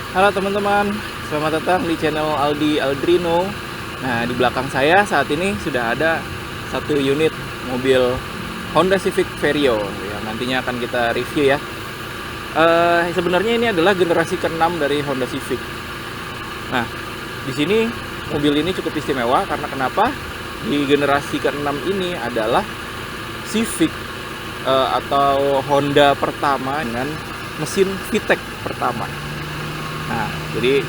Halo teman-teman, selamat datang di channel Aldi Aldrino. Nah, di belakang saya saat ini sudah ada satu unit mobil Honda Civic Vario yang nantinya akan kita review ya. Sebenarnya ini adalah generasi ke-6 dari Honda Civic. Nah, di sini mobil ini cukup istimewa karena kenapa? Di generasi ke-6 ini adalah Civic atau Honda pertama dengan mesin VTEC pertama. Nah, jadi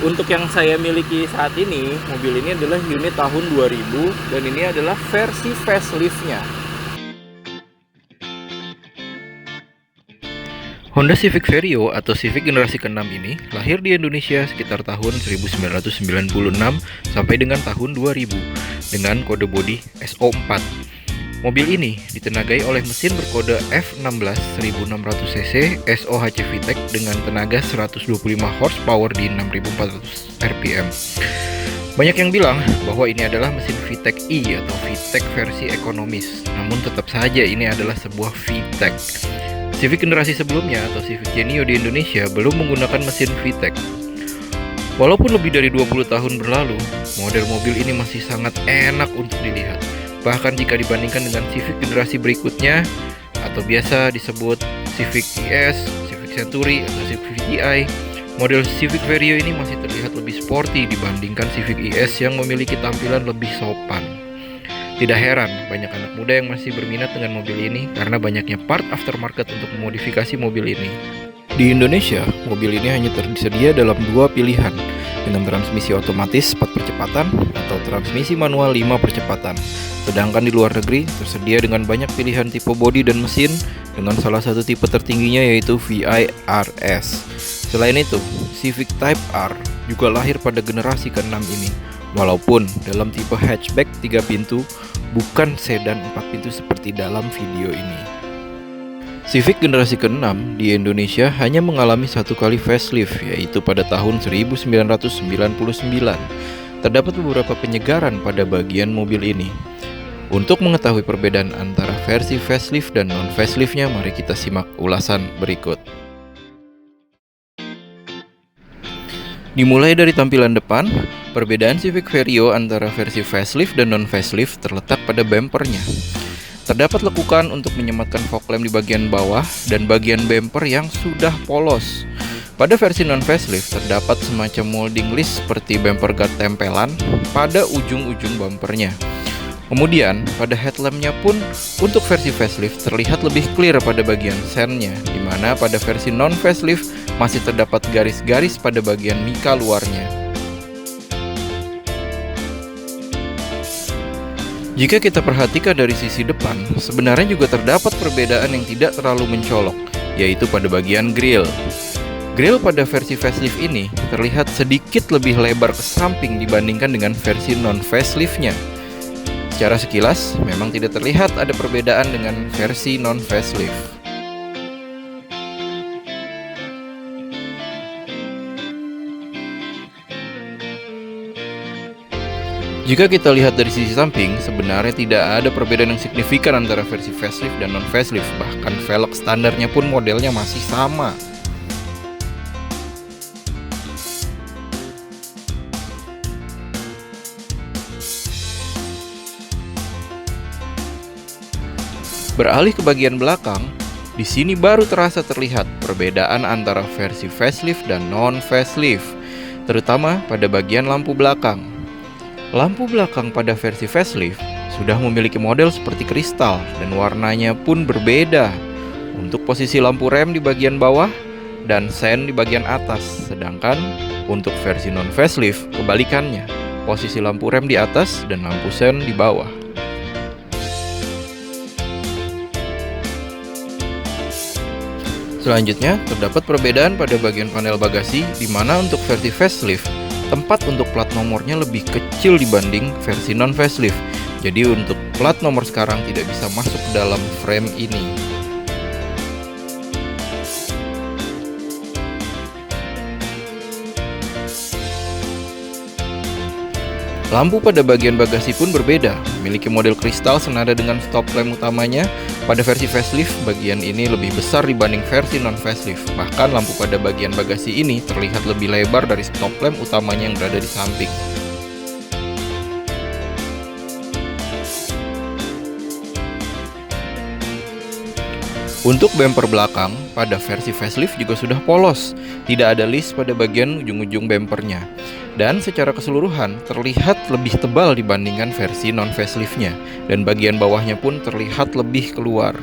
untuk yang saya miliki saat ini, mobil ini adalah unit tahun 2000 dan ini adalah versi facelift-nya. Honda Civic Vario atau Civic generasi ke-6 ini lahir di Indonesia sekitar tahun 1996 sampai dengan tahun 2000 dengan kode bodi SO4. Mobil ini ditenagai oleh mesin berkode F16 1600cc SOHC VTEC dengan tenaga 125 horsepower di 6400 rpm. Banyak yang bilang bahwa ini adalah mesin VTEC E atau VTEC versi ekonomis, namun tetap saja ini adalah sebuah VTEC. Civic generasi sebelumnya atau Civic Genio di Indonesia belum menggunakan mesin VTEC. Walaupun lebih dari 20 tahun berlalu, model mobil ini masih sangat enak untuk dilihat. Bahkan jika dibandingkan dengan Civic generasi berikutnya atau biasa disebut Civic ES, Civic Century, atau Civic VTI, model Civic Vario ini masih terlihat lebih sporty dibandingkan Civic ES yang memiliki tampilan lebih sopan. Tidak heran, banyak anak muda yang masih berminat dengan mobil ini karena banyaknya part aftermarket untuk memodifikasi mobil ini. Di Indonesia, mobil ini hanya tersedia dalam dua pilihan, dengan transmisi otomatis 4 percepatan atau transmisi manual 5 percepatan. Sedangkan di luar negeri tersedia dengan banyak pilihan tipe bodi dan mesin dengan salah satu tipe tertingginya yaitu VI RS. Selain itu, Civic Type R juga lahir pada generasi ke-6 ini. Walaupun dalam tipe hatchback 3 pintu, bukan sedan 4 pintu seperti dalam video ini. Civic generasi ke-6 di Indonesia hanya mengalami satu kali facelift, yaitu pada tahun 1999. Terdapat beberapa penyegaran pada bagian mobil ini. Untuk mengetahui perbedaan antara versi facelift dan non-faceliftnya, mari kita simak ulasan berikut. Dimulai dari tampilan depan, perbedaan Civic Vario antara versi facelift dan non-facelift terletak pada bumpernya. Terdapat lekukan untuk menyematkan fog lamp di bagian bawah dan bagian bumper yang sudah polos. Pada versi non-facelift terdapat semacam molding list seperti bumper guard tempelan pada ujung-ujung bumpernya. Kemudian pada headlampnya pun untuk versi facelift terlihat lebih clear pada bagian sennya, di mana pada versi non-facelift masih terdapat garis-garis pada bagian mika luarnya. Jika kita perhatikan dari sisi depan, sebenarnya juga terdapat perbedaan yang tidak terlalu mencolok, yaitu pada bagian grill. Grill pada versi facelift ini terlihat sedikit lebih lebar ke samping dibandingkan dengan versi non-faceliftnya. Secara sekilas, memang tidak terlihat ada perbedaan dengan versi non-facelift. Jika kita lihat dari sisi samping, sebenarnya tidak ada perbedaan yang signifikan antara versi facelift dan non-facelift. Bahkan velg standarnya pun modelnya masih sama. Beralih ke bagian belakang, di sini baru terasa terlihat perbedaan antara versi facelift dan non-facelift, terutama pada bagian lampu belakang. Lampu belakang pada versi facelift sudah memiliki model seperti kristal dan warnanya pun berbeda. Untuk posisi lampu rem di bagian bawah dan sen di bagian atas, sedangkan untuk versi non-facelift kebalikannya, posisi lampu rem di atas dan lampu sen di bawah. Selanjutnya, terdapat perbedaan pada bagian panel bagasi, di mana untuk versi facelift, tempat untuk plat nomornya lebih kecil dibanding versi non-facelift. Jadi untuk plat nomor sekarang tidak bisa masuk ke dalam frame ini. Lampu pada bagian bagasi pun berbeda, memiliki model kristal senada dengan stop lamp utamanya. Pada versi facelift, bagian ini lebih besar dibanding versi non-facelift. Bahkan lampu pada bagian bagasi ini terlihat lebih lebar dari stop lamp utamanya yang berada di samping. Untuk bumper belakang, pada versi facelift juga sudah polos, tidak ada list pada bagian ujung-ujung bumpernya. Dan secara keseluruhan terlihat lebih tebal dibandingkan versi non-faceliftnya, dan bagian bawahnya pun terlihat lebih keluar.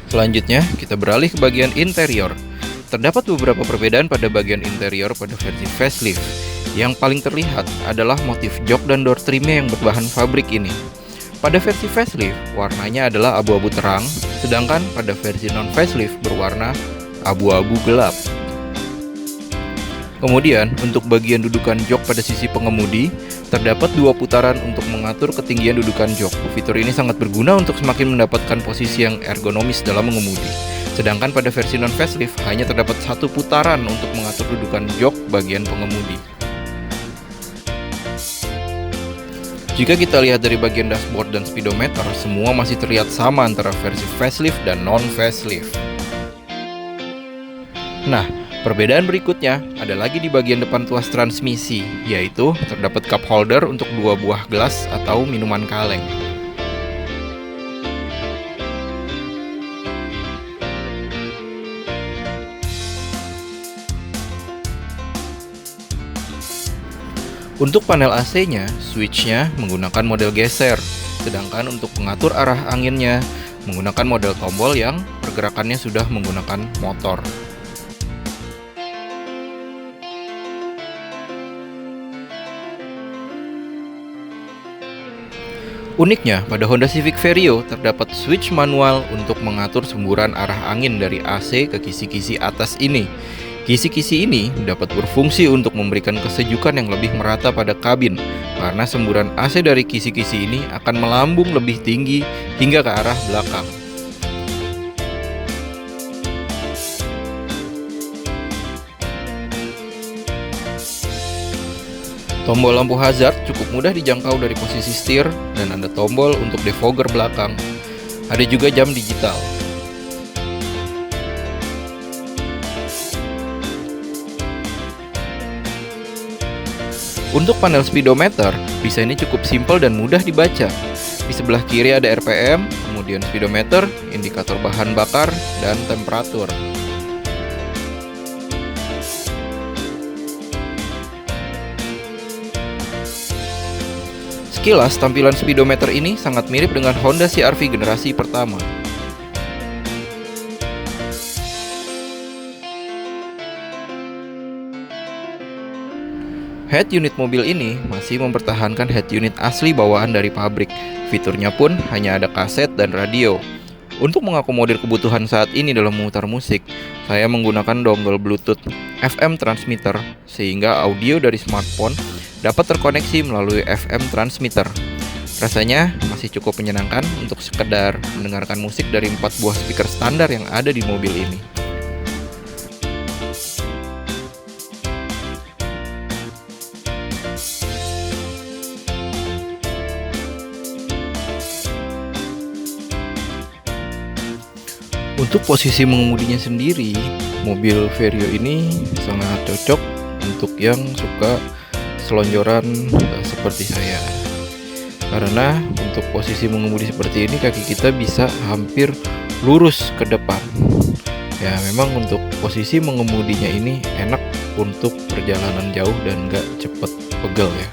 Selanjutnya, kita beralih ke bagian interior. Terdapat beberapa perbedaan pada bagian interior pada versi facelift. Yang paling terlihat adalah motif jok dan door trimnya yang berbahan fabrik ini. Pada versi facelift, warnanya adalah abu-abu terang, sedangkan pada versi non-facelift berwarna abu-abu gelap. Kemudian, untuk bagian dudukan jok pada sisi pengemudi, terdapat 2 putaran untuk mengatur ketinggian dudukan jok. Fitur ini sangat berguna untuk semakin mendapatkan posisi yang ergonomis dalam mengemudi. Sedangkan pada versi non-facelift, hanya terdapat 1 putaran untuk mengatur dudukan jok bagian pengemudi. Jika kita lihat dari bagian dashboard dan speedometer, semua masih terlihat sama antara versi facelift dan non-facelift. Nah, perbedaan berikutnya ada lagi di bagian depan tuas transmisi, yaitu terdapat cup holder untuk 2 buah gelas atau minuman kaleng. Untuk panel AC-nya, switch-nya menggunakan model geser, sedangkan untuk pengatur arah anginnya menggunakan model tombol yang pergerakannya sudah menggunakan motor. Uniknya, pada Honda Civic Vario terdapat switch manual untuk mengatur semburan arah angin dari AC ke kisi-kisi atas ini. Kisi-kisi ini dapat berfungsi untuk memberikan kesejukan yang lebih merata pada kabin, karena semburan AC dari kisi-kisi ini akan melambung lebih tinggi hingga ke arah belakang. Tombol lampu hazard cukup mudah dijangkau dari posisi setir, dan ada tombol untuk defogger belakang. Ada juga jam digital. Untuk panel speedometer, desainnya cukup simpel dan mudah dibaca. Di sebelah kiri ada RPM, kemudian speedometer, indikator bahan bakar, dan temperatur. Sekilas, tampilan speedometer ini sangat mirip dengan Honda CR-V generasi pertama. Head unit mobil ini masih mempertahankan head unit asli bawaan dari pabrik. Fiturnya pun hanya ada kaset dan radio. Untuk mengakomodir kebutuhan saat ini dalam memutar musik, saya menggunakan dongle Bluetooth FM transmitter, sehingga audio dari smartphone dapat terkoneksi melalui FM transmitter. Rasanya masih cukup menyenangkan untuk sekedar mendengarkan musik dari 4 buah speaker standar yang ada di mobil ini. Untuk posisi mengemudinya sendiri, mobil Vario ini sangat cocok untuk yang suka selonjoran seperti saya. Karena untuk posisi mengemudi seperti ini, kaki kita bisa hampir lurus ke depan. Ya, memang untuk posisi mengemudinya ini enak untuk perjalanan jauh dan gak cepet pegel ya.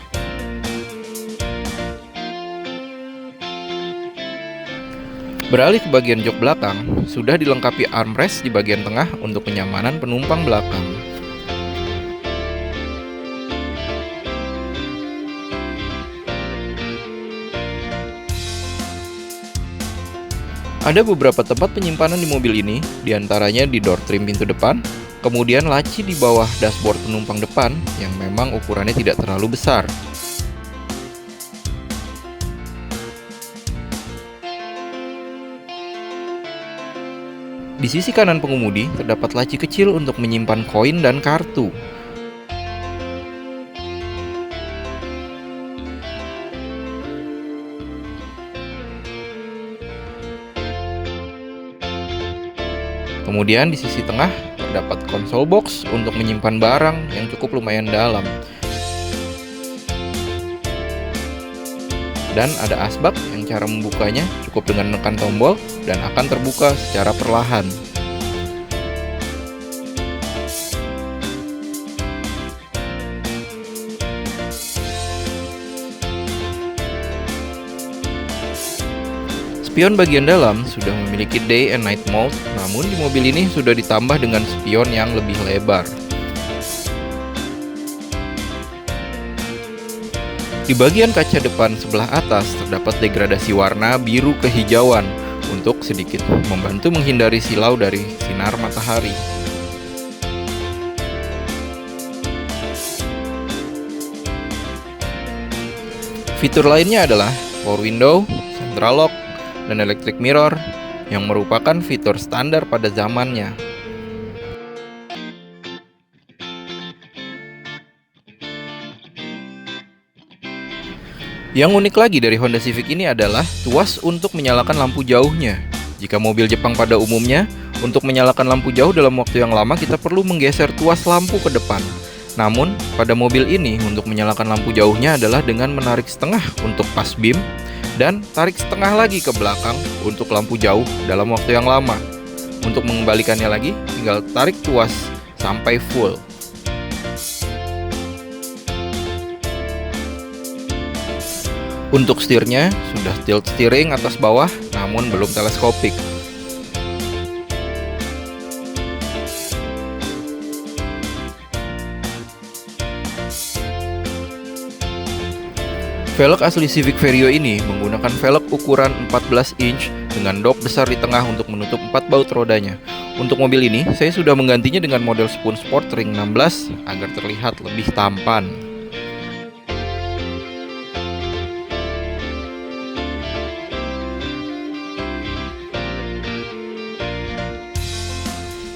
Beralih ke bagian jok belakang, sudah dilengkapi armrest di bagian tengah untuk kenyamanan penumpang belakang. Ada beberapa tempat penyimpanan di mobil ini, diantaranya di door trim pintu depan, kemudian laci di bawah dashboard penumpang depan yang memang ukurannya tidak terlalu besar. Di sisi kanan pengemudi terdapat laci kecil untuk menyimpan koin dan kartu. Kemudian di sisi tengah terdapat konsol box untuk menyimpan barang yang cukup lumayan dalam. Dan ada asbak yang cara membukanya cukup dengan menekan tombol dan akan terbuka secara perlahan. Spion bagian dalam sudah memiliki day and night mode, namun di mobil ini sudah ditambah dengan spion yang lebih lebar. Di bagian kaca depan sebelah atas terdapat degradasi warna biru kehijauan untuk sedikit membantu menghindari silau dari sinar matahari. Fitur lainnya adalah power window, central lock, dan electric mirror yang merupakan fitur standar pada zamannya. Yang unik lagi dari Honda Civic ini adalah tuas untuk menyalakan lampu jauhnya. Jika mobil Jepang pada umumnya, untuk menyalakan lampu jauh dalam waktu yang lama kita perlu menggeser tuas lampu ke depan. Namun, pada mobil ini untuk menyalakan lampu jauhnya adalah dengan menarik setengah untuk pas beam dan tarik setengah lagi ke belakang untuk lampu jauh dalam waktu yang lama. Untuk mengembalikannya lagi, tinggal tarik tuas sampai full. Untuk setirnya sudah tilt steering atas bawah namun belum teleskopik. Velg asli Civic Vario ini menggunakan velg ukuran 14 inch dengan dop besar di tengah untuk menutup 4 baut rodanya. Untuk mobil ini, saya sudah menggantinya dengan model Spoon Sport Ring 16 agar terlihat lebih tampan.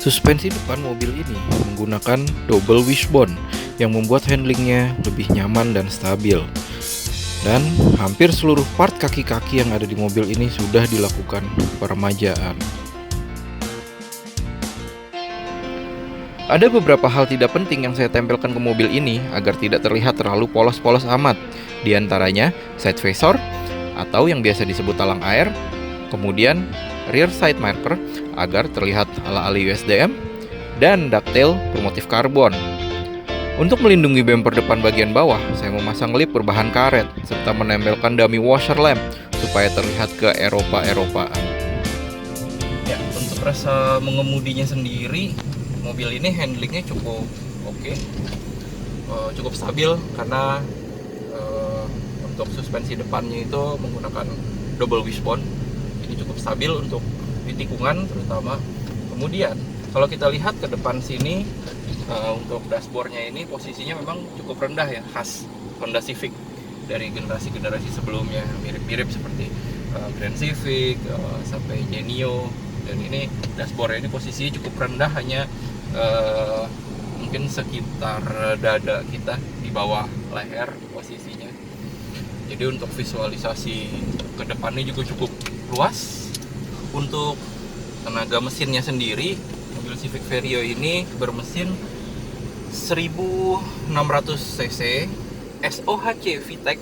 Suspensi depan mobil ini menggunakan double wishbone yang membuat handlingnya lebih nyaman dan stabil. Dan hampir seluruh part kaki-kaki yang ada di mobil ini sudah dilakukan peremajaan. Ada beberapa hal tidak penting yang saya tempelkan ke mobil ini agar tidak terlihat terlalu polos-polos amat. Di antaranya side visor atau yang biasa disebut talang air, kemudian rear side marker agar terlihat ala-ala USDM, dan ducktail bermotif karbon. Untuk melindungi bumper depan bagian bawah, saya memasang lip berbahan karet serta menempelkan dummy washer lamp supaya terlihat ke Eropa-Eropaan. Ya, untuk rasa mengemudinya sendiri, mobil ini handlingnya cukup oke, cukup stabil karena untuk suspensi depannya itu menggunakan double wishbone. Ini cukup stabil untuk di tikungan terutama. Kemudian kalau kita lihat ke depan sini, untuk dashboardnya ini posisinya memang cukup rendah ya, khas Honda Civic dari generasi-generasi sebelumnya, mirip-mirip seperti Grand Civic sampai Genio. Dan ini dashboardnya ini posisinya cukup rendah, hanya mungkin sekitar dada kita, di bawah leher posisinya. Jadi untuk visualisasi ke depannya juga cukup luas. Untuk tenaga mesinnya sendiri, mobil Civic Vario ini bermesin 1600 cc SOHC VTEC,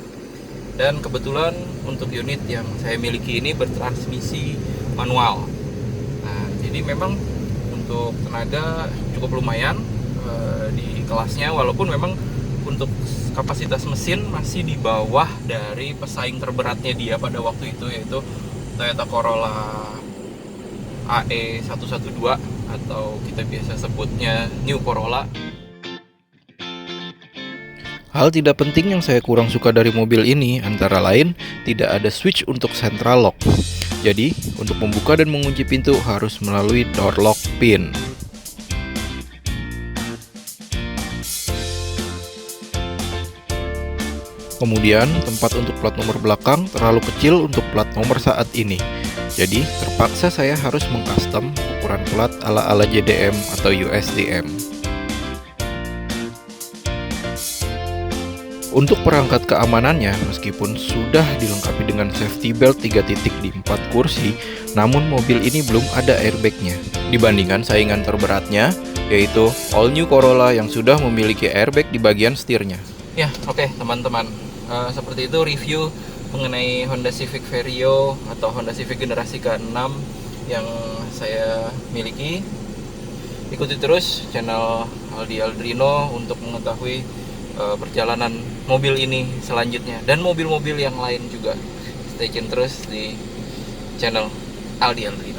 dan kebetulan untuk unit yang saya miliki ini bertransmisi manual. Nah, jadi memang untuk tenaga cukup lumayan di kelasnya, walaupun memang untuk kapasitas mesin masih di bawah dari pesaing terberatnya dia pada waktu itu, yaitu Toyota Corolla AE112 atau kita biasa sebutnya New Corolla. Hal tidak penting yang saya kurang suka dari mobil ini antara lain tidak ada switch untuk central lock. Jadi, untuk membuka dan mengunci pintu harus melalui door lock pin. Kemudian, tempat untuk plat nomor belakang terlalu kecil untuk plat nomor saat ini. Jadi terpaksa saya harus mengcustom ukuran plat ala-ala JDM atau USDM. Untuk perangkat keamanannya, meskipun sudah dilengkapi dengan safety belt 3 titik di 4 kursi, namun mobil ini belum ada airbagnya. Dibandingkan saingan terberatnya, yaitu All New Corolla yang sudah memiliki airbag di bagian setirnya. Ya, oke teman-teman. Seperti itu review mengenai Honda Civic Vario atau Honda Civic generasi ke-6 yang saya miliki. Ikuti terus channel Aldi Aldrino untuk mengetahui perjalanan mobil ini selanjutnya dan mobil-mobil yang lain juga. Stay tune terus di channel Aldi Aldrino.